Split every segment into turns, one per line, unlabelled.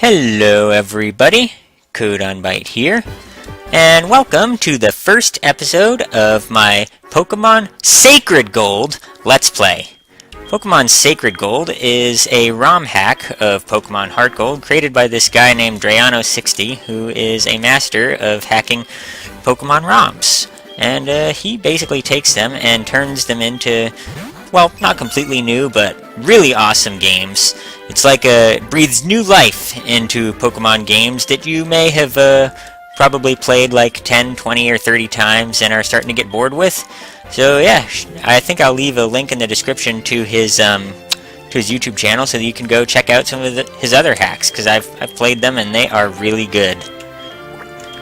Hello everybody, CodeOnBite here, and welcome to the first episode of my Pokemon Sacred Gold Let's Play. Pokemon Sacred Gold is a ROM hack of Pokemon Heart Gold created by this guy named Drayano 60, who is a master of hacking Pokemon ROMs. And he basically takes them and turns them into, well, not completely new, but really awesome games. It's like breathes new life into Pokemon games that you may have probably played like 10, 20, or 30 times and are starting to get bored with. So yeah, I think I'll leave a link in the description to his YouTube channel so that you can go check out some of his other hacks, because I've played them and they are really good.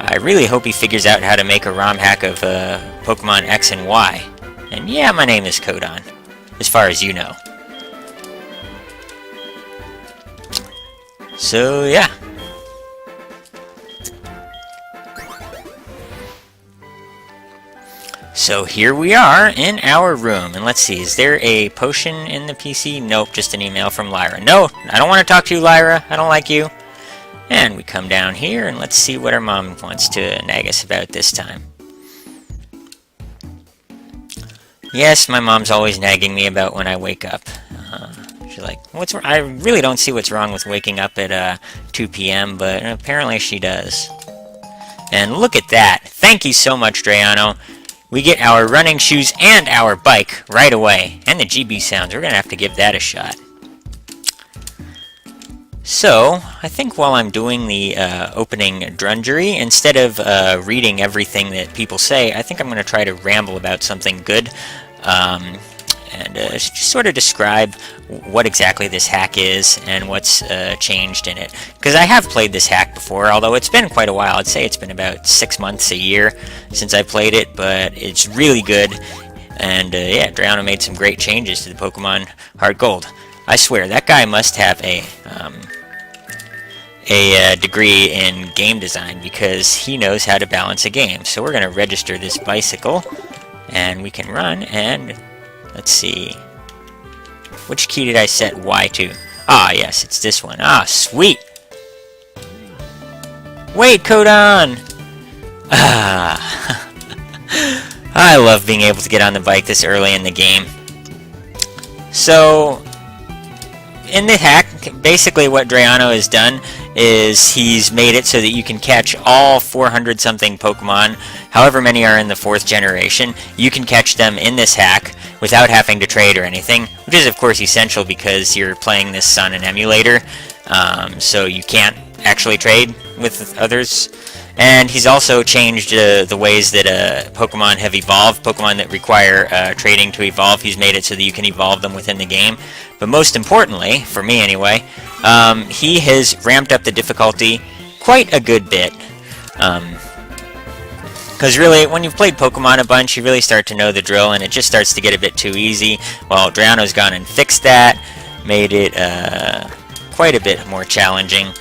I really hope he figures out how to make a ROM hack of Pokemon X and Y. And yeah, my name is Codon, as far as you know. So yeah. So here we are in our room, and let's see, is there a potion in the PC? Nope, just an email from Lyra. No, I don't want to talk to you, Lyra. I don't like you. And we come down here, and let's see what our mom wants to nag us about this time. Yes, my mom's always nagging me about when I wake up. She's like, "What's wrong?" I really don't see what's wrong with waking up at 2 p.m., but apparently she does. And look at that! Thank you so much, Drayano. We get our running shoes and our bike right away. And the GB sounds. We're going to have to give that a shot. So, I think while I'm doing the opening drudgery, instead of reading everything that people say, I think I'm going to try to ramble about something good. And just sort of describe what exactly this hack is and what's changed in it. Because I have played this hack before, although it's been quite a while. I'd say it's been about 6 months, a year since I played it, but it's really good. And yeah, Drayano made some great changes to the Pokemon Heart Gold. I swear, that guy must have a degree in game design, because he knows how to balance a game. So we're going to register this bicycle, and we can run, and let's see. Which key did I set Y to? Ah, yes, it's this one. Ah, sweet! Wait, Codon! Ah. I love being able to get on the bike this early in the game. So, in the hack, basically what Drayano has done is he's made it so that you can catch all 400-something Pokemon, however many are in the 4th generation. You can catch them in this hack without having to trade or anything, which is of course essential because you're playing this on an emulator, so you can't actually trade with others. And he's also changed the ways that Pokemon have evolved. Pokemon that require trading to evolve, he's made it so that you can evolve them within the game. But most importantly, for me anyway, he has ramped up the difficulty quite a good bit. Because really, when you've played Pokemon a bunch, you really start to know the drill, and it just starts to get a bit too easy. Well, Drayano's gone and fixed that, made it quite a bit more challenging.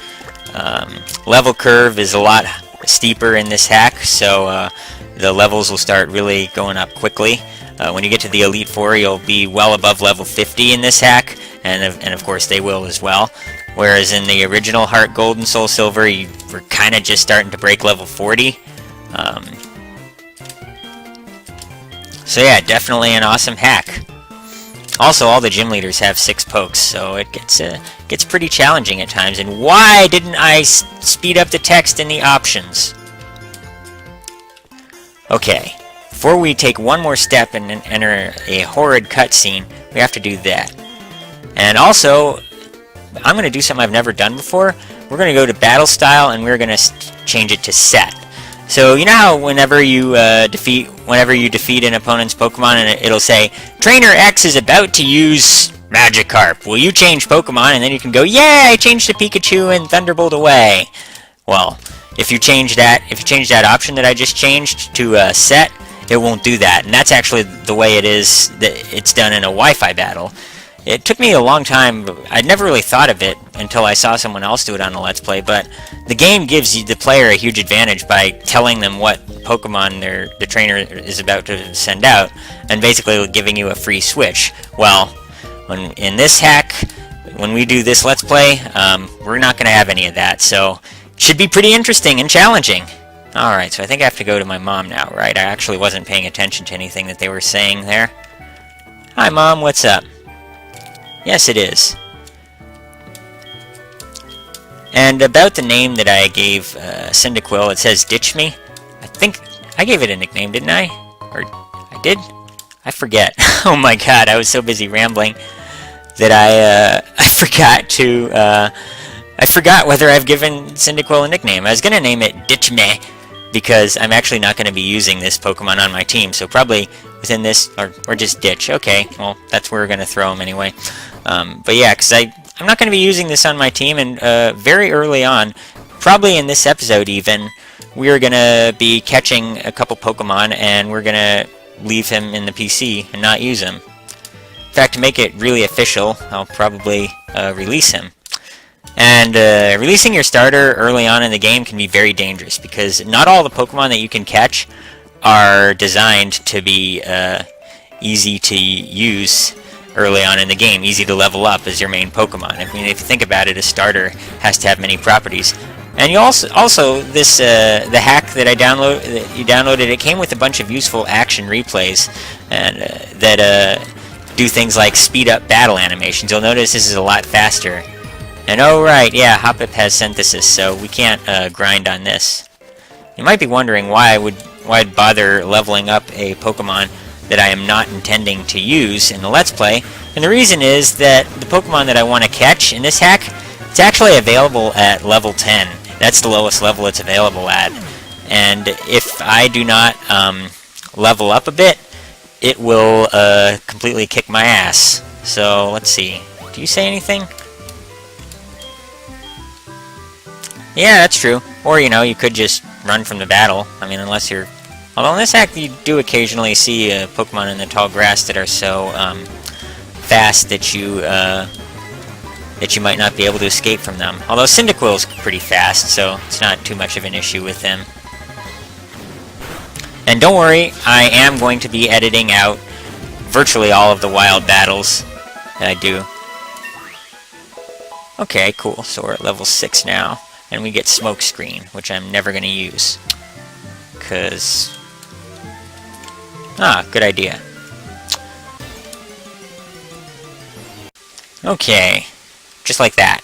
Level curve is a lot steeper in this hack, so the levels will start really going up quickly. When you get to the Elite Four, you'll be well above level 50 in this hack, and of course they will as well. Whereas in the original Heart Gold and Soul Silver, you were kind of just starting to break level 40. So yeah, definitely an awesome hack. Also, all the gym leaders have 6 pokes, so it gets pretty challenging at times. And why didn't I speed up the text in the options? Okay, before we take one more step and enter a horrid cutscene, we have to do that. And also, I'm going to do something I've never done before. We're going to go to Battle Style, and we're going to change it to Set. So you know how whenever you defeat an opponent's Pokemon, and it'll say, Trainer X is about to use Magikarp. Will you change Pokemon? And then you can go, yeah, I changed to Pikachu and Thunderbolt away. Well, if you change that option that I just changed to Set, it won't do that. And that's actually the way it is that it's done in a Wi-Fi battle. It took me a long time. I'd never really thought of it until I saw someone else do it on a Let's Play, but the game gives the player a huge advantage by telling them what Pokemon the trainer is about to send out, and basically giving you a free switch. Well, in this hack, when we do this Let's Play, we're not going to have any of that, so it should be pretty interesting and challenging. Alright, so I think I have to go to my mom now, right? I actually wasn't paying attention to anything that they were saying there. Hi, Mom, what's up? Yes, it is. And about the name that I gave Cyndaquil, it says Ditch Me. I think I gave it a nickname, didn't I? Or I did? I forget. Oh my god, I was so busy rambling that I forgot whether I've given Cyndaquil a nickname. I was going to name it Ditch Me, because I'm actually not going to be using this Pokemon on my team, so probably within this, or just Ditch. Okay, well, that's where we're going to throw him anyway. But yeah, because I'm not going to be using this on my team, and very early on, probably in this episode even, we're going to be catching a couple Pokemon, and we're going to leave him in the PC and not use him. In fact, to make it really official, I'll probably release him. And releasing your starter early on in the game can be very dangerous, because not all the Pokemon that you can catch are designed to be easy to use early on in the game, easy to level up as your main Pokemon. I mean, if you think about it, a starter has to have many properties. And you also this the hack that you downloaded, it came with a bunch of useful action replays and that do things like speed up battle animations. You'll notice this is a lot faster. And oh right, yeah, Hoppip has synthesis, so we can't grind on this. You might be wondering why I'd bother leveling up a Pokemon that I am not intending to use in the Let's Play, and the reason is that the Pokemon that I want to catch in this hack, it's actually available at level 10. That's the lowest level it's available at, and if I do not level up a bit, it will completely kick my ass. So, let's see. Do you say anything? Yeah, that's true. Or, you know, you could just run from the battle. I mean, unless you're... Although in this hack, you do occasionally see Pokemon in the tall grass that are so fast that you might not be able to escape from them. Although Cyndaquil's pretty fast, so it's not too much of an issue with him. And don't worry, I am going to be editing out virtually all of the wild battles that I do. Okay, cool. So we're at level 6 now. And we get Smokescreen, which I'm never going to use. Because... Ah, good idea. Okay. Just like that.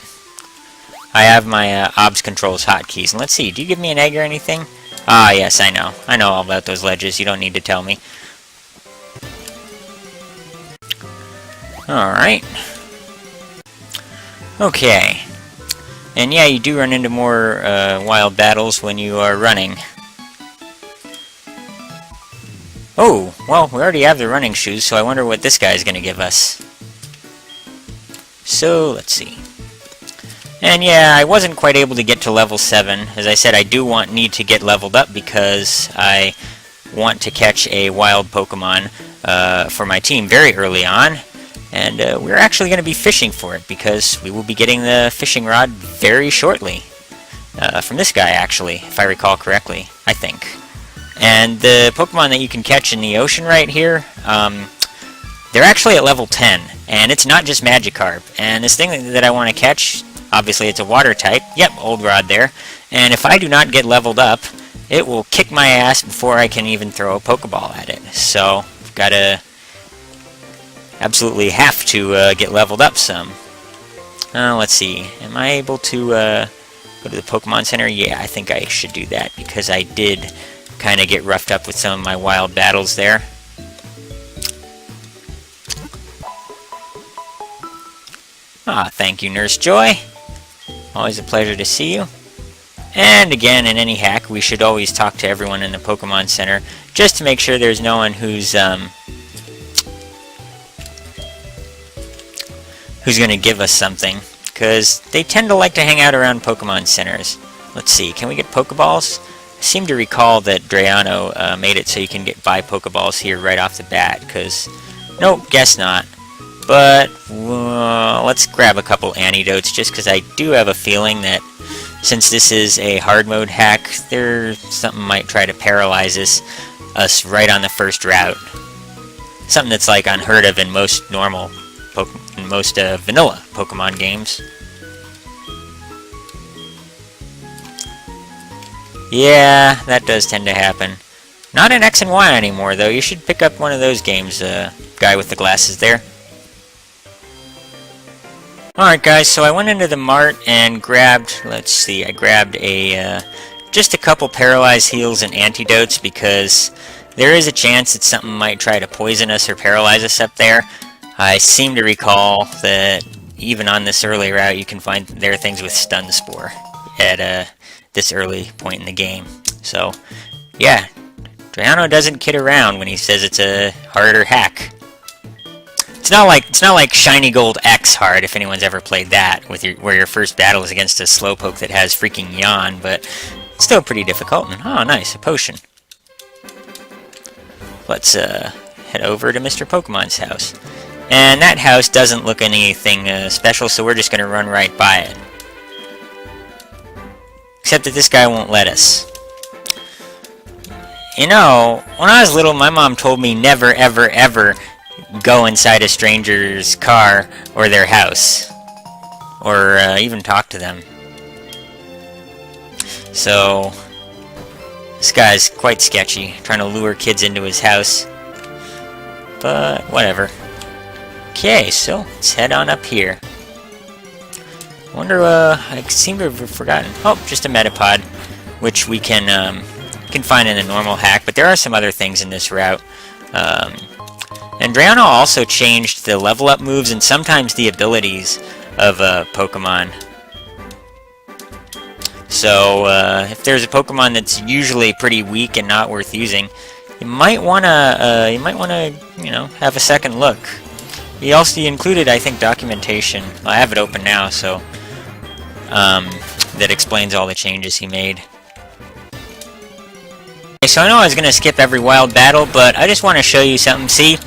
I have my OBS controls hotkeys. And let's see, do you give me an egg or anything? Ah, yes, I know. I know all about those ledges. You don't need to tell me. Alright. Okay. And yeah, you do run into more wild battles when you are running. Oh, well, we already have the running shoes, so I wonder what this guy is going to give us. So, let's see. And yeah, I wasn't quite able to get to level 7. As I said, I do need to get leveled up because I want to catch a wild Pokemon for my team very early on. And we're actually going to be fishing for it because we will be getting the fishing rod very shortly. From this guy, actually, if I recall correctly, I think. And the Pokemon that you can catch in the ocean right here, they're actually at level 10. And it's not just Magikarp. And this thing that I want to catch, obviously it's a water type. Yep, Old Rod there. And if I do not get leveled up, it will kick my ass before I can even throw a Pokeball at it. So, I've got to... absolutely have to get leveled up some. Let's see. Am I able to go to the Pokemon Center? Yeah, I think I should do that because I did kind of get roughed up with some of my wild battles there. Ah, thank you, Nurse Joy. Always a pleasure to see you. And again, in any hack, we should always talk to everyone in the Pokemon Center just to make sure there's no one who's going to give us something, because they tend to like to hang out around Pokemon Centers. Let's see, can we get Pokeballs? I seem to recall that Drayano made it so you can buy Pokeballs here right off the bat, because... Nope, guess not. But, let's grab a couple antidotes, just because I do have a feeling that since this is a hard mode hack, something might try to paralyze us right on the first route. Something that's like unheard of in most normal vanilla Pokemon games. Yeah, that does tend to happen. Not in X and Y anymore, though. You should pick up one of those games, guy with the glasses there. Alright guys, so I went into the mart and grabbed, let's see, I grabbed just a couple paralyzed heals and antidotes because there is a chance that something might try to poison us or paralyze us up there. I seem to recall that even on this early route you can find there are things with Stun Spore at this early point in the game. So, yeah, Drayano doesn't kid around when he says it's a harder hack. It's not like Shiny Gold X hard, if anyone's ever played that, where your first battle is against a Slowpoke that has freaking Yawn, but it's still pretty difficult. And, oh, nice, a potion. Let's head over to Mr. Pokemon's house. And that house doesn't look anything special, so we're just going to run right by it. Except that this guy won't let us. You know, when I was little, my mom told me never, ever, ever go inside a stranger's car or their house. Or even talk to them. So, this guy's quite sketchy, trying to lure kids into his house. But, whatever. Okay, so, let's head on up here. I wonder, I seem to have forgotten. Oh, just a Metapod, which we can find in a normal hack, but there are some other things in this route. And Drayano also changed the level up moves and sometimes the abilities of Pokemon. So, if there's a Pokemon that's usually pretty weak and not worth using, you might wanna, you know, have a second look. He also included, I think, documentation. I have it open now, so that explains all the changes he made. Okay, so I know I was gonna skip every wild battle, but I just want to show you something. See,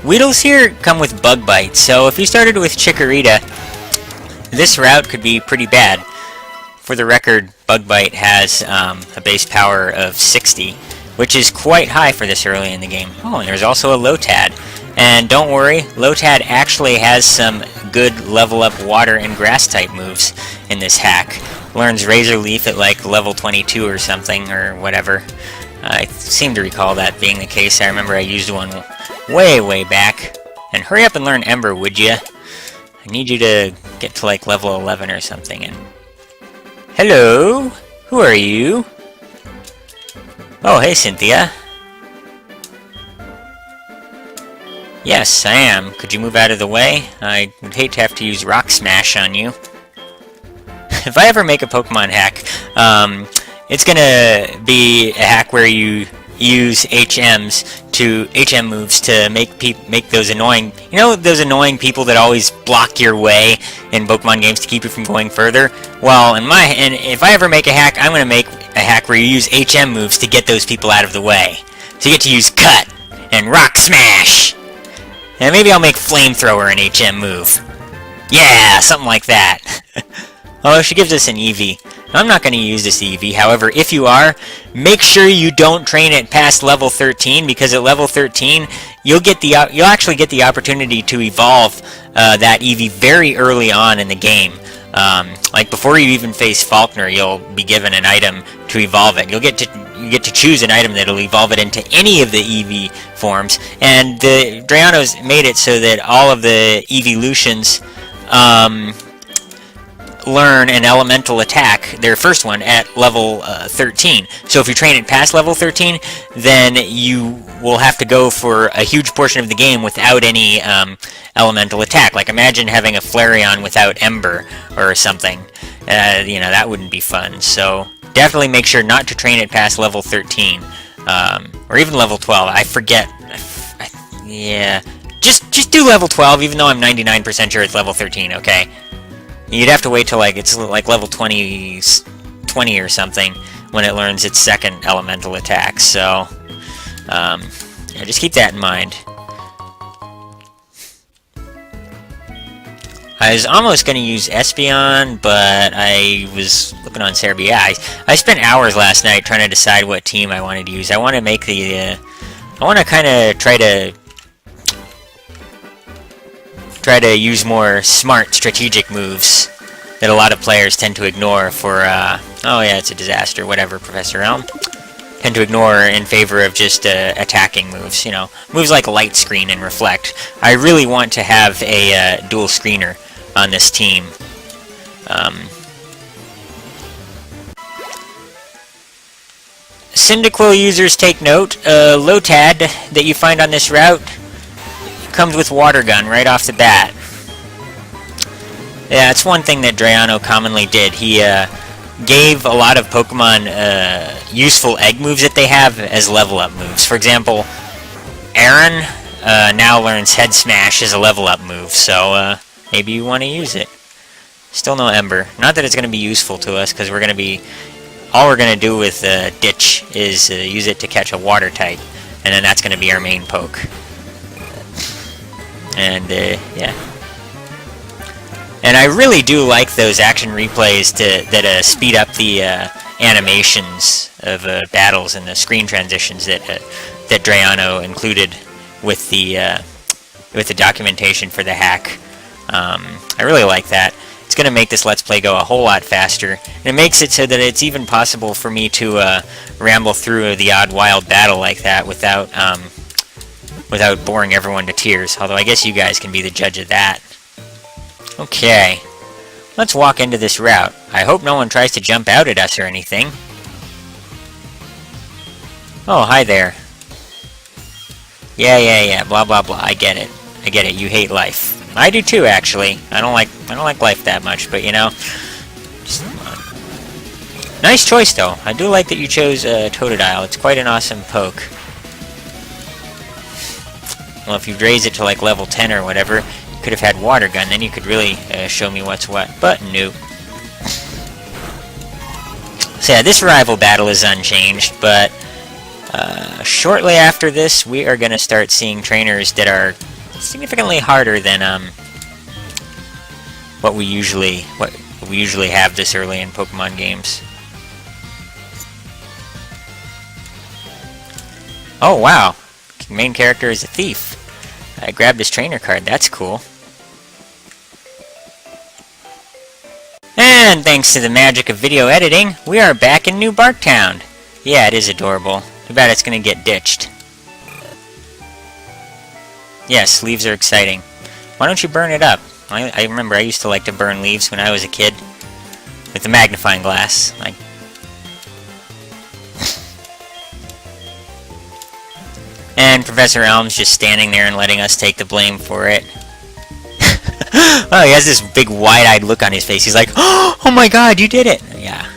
Weedles here come with Bug Bite, so if you started with Chikorita, this route could be pretty bad. For the record, Bug Bite has a base power of 60, which is quite high for this early in the game. Oh, and there's also a Lotad. And don't worry, Lotad actually has some good level up water and grass type moves in this hack. Learns Razor Leaf at like level 22 or something, or whatever. I seem to recall that being the case. I remember I used one way back. And hurry up and learn Ember, would ya? I need you to get to like level 11 or something. And hello? Who are you? Oh, hey Cynthia. Yes, I am. Could you move out of the way? I would hate to have to use Rock Smash on you. If I ever make a Pokemon hack, it's gonna be a hack where you use HM moves to make those annoying, you know, those annoying people that always block your way in Pokemon games to keep you from going further. Well, if I ever make a hack, I'm gonna make a hack where you use HM moves to get those people out of the way. So you get to use Cut and Rock Smash. And maybe I'll make Flamethrower an HM move. Yeah, something like that. Oh, she gives us an Eevee. I'm not going to use this Eevee, however, if you are, make sure you don't train it past level 13, because at level 13, you'll actually get the opportunity to evolve that Eevee very early on in the game. Like before you even face Faulkner, you'll be given an item to evolve it. You get to choose an item that'll evolve it into any of the Eevee forms, and the Drayano's made it so that all of the Eeveelutions learn an elemental attack, their first one, at level 13. So if you train it past level 13, then you will have to go for a huge portion of the game without any elemental attack. Like imagine having a Flareon without Ember or something. You know, that wouldn't be fun. So definitely make sure not to train it past level 13. Or even level 12. I forget. Yeah. Just do level 12, even though I'm 99% sure it's level 13, okay? You'd have to wait till it's like level 20 or something when it learns its second elemental attack. So, yeah, just keep that in mind. I was almost going to use Espeon, but I was looking on Serbia. I spent hours last night trying to decide what team I wanted to use. I want to make I want to kind of try to try to use more smart, strategic moves that a lot of players tend to ignore for, oh yeah, it's a disaster, whatever, Professor Elm. Tend to ignore in favor of just attacking moves, you know. Moves like Light Screen and Reflect. I really want to have a dual screener on this team. Cyndaquil users take note, Lotad that you find on this route comes with Water Gun right off the bat. Yeah, it's one thing that Drayano commonly did. He gave a lot of Pokemon useful egg moves that they have as level up moves. For example, Aaron now learns Head Smash as a level up move, so maybe you want to use it. Still no Ember. Not that it's going to be useful to us, because we're going to be... All we're going to do with Ditch is use it to catch a Water type, and then that's going to be our main poke. And, yeah. And I really do like those action replays that speed up the animations of battles and the screen transitions that Drayano included with the documentation for the hack. I really like that. It's going to make this Let's Play go a whole lot faster. And it makes it so that it's even possible for me to ramble through the odd wild battle like that without boring everyone to tears. Although I guess you guys can be the judge of that. Okay, let's walk into this route. I hope no one tries to jump out at us or anything. Oh, hi there. Yeah, blah blah blah, I get it. You hate life. I do too, actually. I don't like life that much, but you know, just, nice choice though. I do like that you chose Totodile. It's quite an awesome poke. Well, if you raise it to like level 10 or whatever, could have had Water Gun, then you could really show me what's what, but nope. So yeah, this rival battle is unchanged, but shortly after this, we are going to start seeing trainers that are significantly harder than what we usually have this early in Pokemon games. Oh wow, main character is a thief. I grabbed his trainer card, that's cool. And thanks to the magic of video editing, we are back in New Barktown. Yeah, it is adorable. Too bad it's gonna get ditched. Yes, leaves are exciting. Why don't you burn it up? I remember I used to like to burn leaves when I was a kid. With the magnifying glass. And Professor Elm's just standing there and letting us take the blame for it. Oh, he has this big wide-eyed look on his face. He's like, oh my god, you did it! Yeah.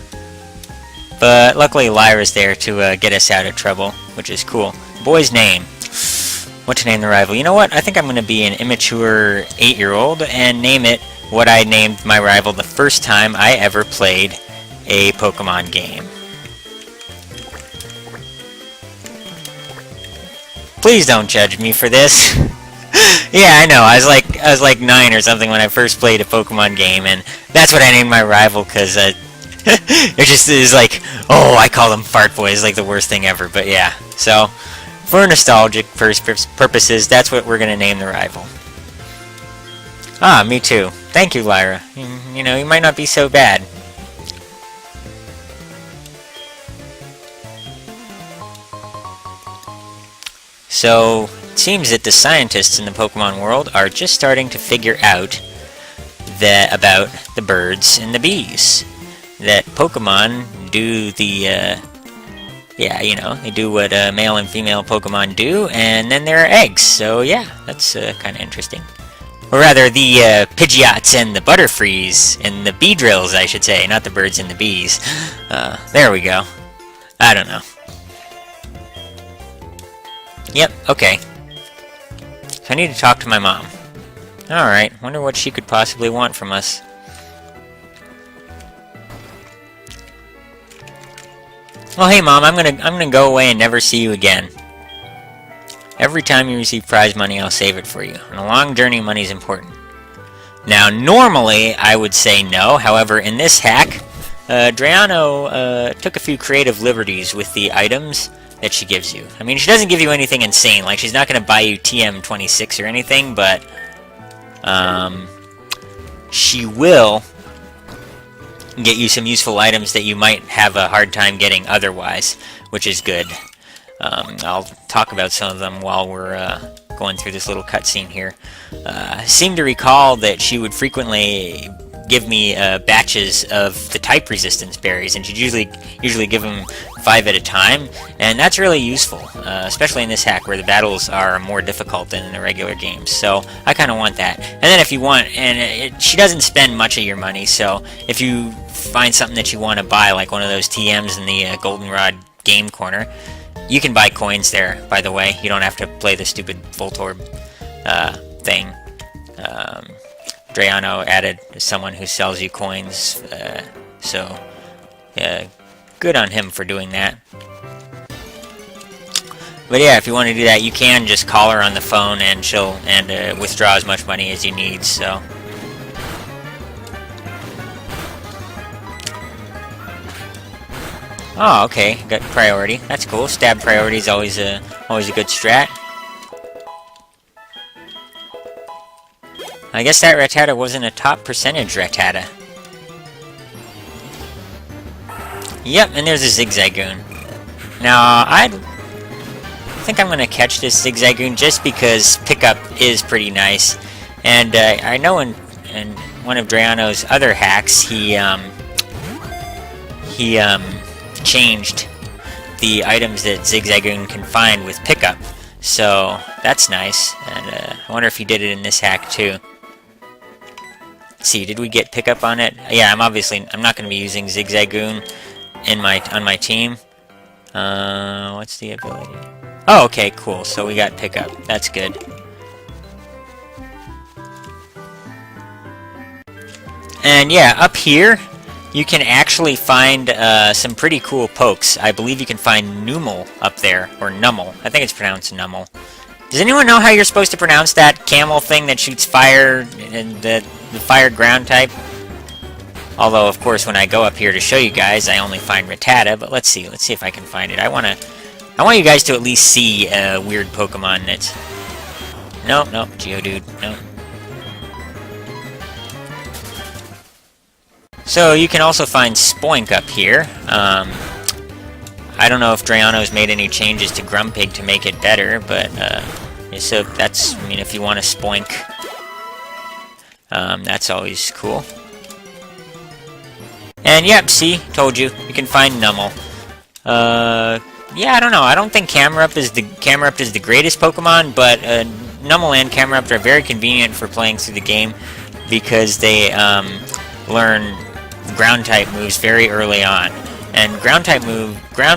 But luckily Lyra's there to get us out of trouble, which is cool. Boy's name. What to name the rival? You know what? I think I'm going to be an immature 8-year-old and name it what I named my rival the first time I ever played a Pokemon game. Please don't judge me for this. Yeah, I know. I was like 9 or something when I first played a Pokemon game, and that's what I named my rival because it just is like, oh, I call them fart boys, like the worst thing ever. But yeah, so for nostalgic purposes, that's what we're gonna name the rival. Ah, me too. Thank you, Lyra. You know, you might not be so bad. So, it seems that the scientists in the Pokemon world are just starting to figure out about the birds and the bees. That Pokemon do the, yeah, you know, they do what male and female Pokemon do, and then there are eggs. So, yeah, that's kind of interesting. Or rather, the Pidgeots and the Butterfrees, and the Beedrills, I should say, not the birds and the bees. There we go. I don't know. Yep, okay. So I need to talk to my mom. Alright, wonder what she could possibly want from us. Well, hey Mom, I'm gonna go away and never see you again. Every time you receive prize money, I'll save it for you. On a long journey, money's important. Now, normally, I would say no. However, in this hack, Drayano took a few creative liberties with the items that she gives you. I mean, she doesn't give you anything insane, like she's not going to buy you TM26 or anything, but she will get you some useful items that you might have a hard time getting otherwise, which is good. I'll talk about some of them while we're going through this little cutscene here. I seem to recall that she would frequently give me batches of the type resistance berries, and she'd usually give them 5 at a time, and that's really useful, especially in this hack where the battles are more difficult than in the regular games. So I kind of want that. And then if you want, and she doesn't spend much of your money, so if you find something that you want to buy, like one of those TMs in the Goldenrod game corner, you can buy coins there, by the way. You don't have to play the stupid Voltorb thing. Drayano added someone who sells you coins, so good on him for doing that. But yeah, if you want to do that, you can just call her on the phone and she'll withdraw as much money as you need. So. Oh, okay, got priority. That's cool. Stab priority is always a good strat. I guess that Rattata wasn't a top percentage Rattata. Yep, and there's a Zigzagoon. Now, I think I'm gonna catch this Zigzagoon just because pickup is pretty nice, and I know in one of Drayano's other hacks, he changed the items that Zigzagoon can find with pickup, so that's nice. And I wonder if he did it in this hack too. Let's see, did we get pickup on it? Yeah, I'm not going to be using Zigzagoon on my team. What's the ability? Oh, okay, cool. So we got pickup. That's good. And yeah, up here, you can actually find some pretty cool pokes. I believe you can find Numel up there, or Nummel. I think it's pronounced Nummel. Does anyone know how you're supposed to pronounce that camel thing that shoots fire, and the fire ground type? Although, of course, when I go up here to show you guys, I only find Rattata, but let's see if I can find it. I want you guys to at least see a weird Pokemon that's... Nope, Geodude, nope. So you can also find Spoink up here. I don't know if Drayano's made any changes to Grumpig to make it better, but so that's, I mean, if you want a Spoink, that's always cool. And yep, see, told you, you can find Nummel. Yeah, I don't know. I don't think Camerupt is the greatest Pokemon, but Nummel and Camerupt are very convenient for playing through the game because they learn ground type moves very early on. And ground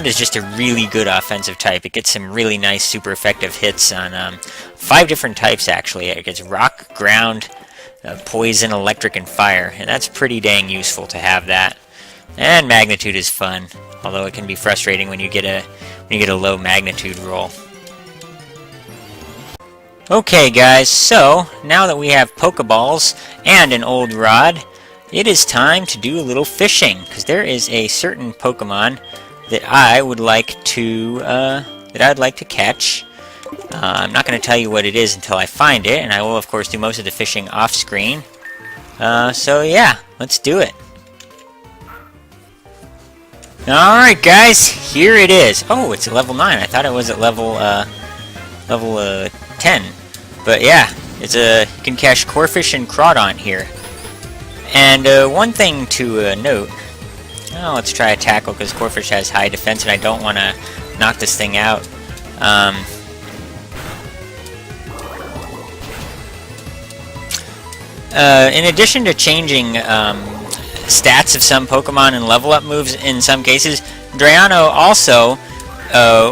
is just a really good offensive type. It gets some really nice, super effective hits on 5 different types, actually. It gets rock, ground, poison, electric, and fire. And that's pretty dang useful to have that. And magnitude is fun, although it can be frustrating when you get a low magnitude roll. Okay, guys, so now that we have Pokeballs and an old rod, it is time to do a little fishing, because there is a certain Pokemon that I would like to catch. I'm not going to tell you what it is until I find it, and I will, of course, do most of the fishing off-screen. So yeah, let's do it. Alright, guys, here it is. Oh, it's at level 9. I thought it was at level 10. But yeah, you can catch Corphish and Crawdaunt here. And one thing to note, let's try a tackle because Corphish has high defense and I don't want to knock this thing out. In addition to changing stats of some Pokemon and level up moves in some cases, Drayano also,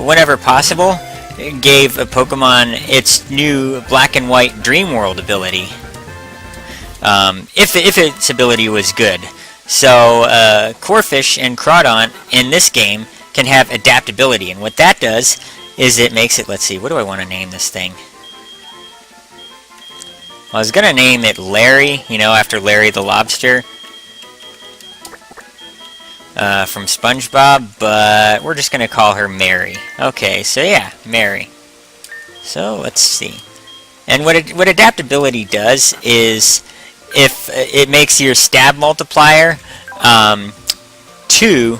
whenever possible, gave a Pokemon its new black and white Dreamworld ability. If its ability was good. So, Corphish and Crawdaunt in this game can have adaptability, and what that does is it makes it, let's see, what do I want to name this thing? Well, I was going to name it Larry, after Larry the Lobster from SpongeBob, but we're just going to call her Mary. Okay, so yeah, Mary. So, let's see. And what adaptability does is if it makes your stab multiplier 2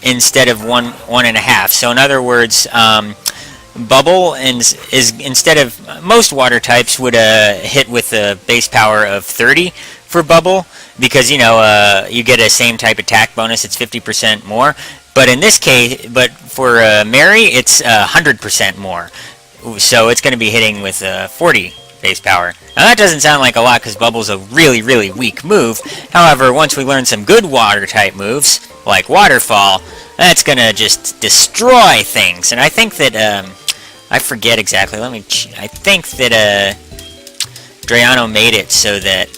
instead of 1.5. So in other words, bubble is instead of most water types would hit with a base power of 30 for bubble, because you get a same type attack bonus. It's 50% more. But in this case, but for Mary, it's 100% more. So it's going to be hitting with 40 base power. Now that doesn't sound like a lot because Bubble's a really, really weak move. However, once we learn some good water type moves, like Waterfall, that's going to just destroy things. And I think that, I forget exactly, I think that Drayano made it so that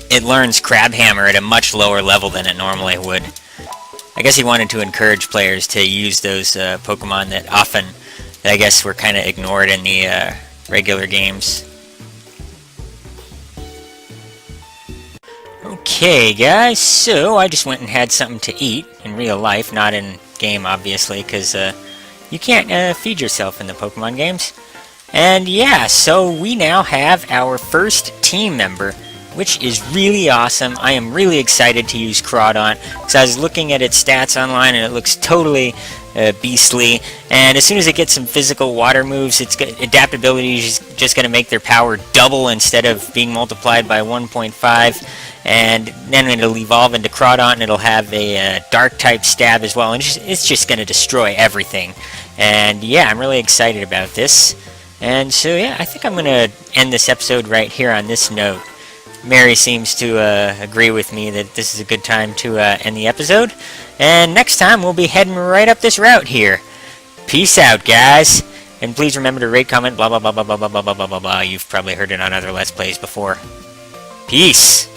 it learns Crab Hammer at a much lower level than it normally would. I guess he wanted to encourage players to use those Pokemon that often, I guess, were kind of ignored in the regular games. Okay, guys, so I just went and had something to eat in real life, not in game, obviously, because you can't feed yourself in the Pokemon games. And yeah, so we now have our first team member, which is really awesome. I am really excited to use Crawdaunt, because I was looking at its stats online and it looks totally beastly. And as soon as it gets some physical water moves, its adaptability is just going to make their power double instead of being multiplied by 1.5. And then it'll evolve into Crawdaunt, and it'll have a dark type stab as well, and it's just going to destroy everything. And yeah, I'm really excited about this. And so yeah, I think I'm going to end this episode right here on this note. Mary seems to agree with me that this is a good time to end the episode. And next time we'll be heading right up this route here. Peace out, guys. And please remember to rate, comment, blah, blah, blah, blah, blah, blah, blah, blah, blah, blah, blah. You've probably heard it on other Let's Plays before. Peace.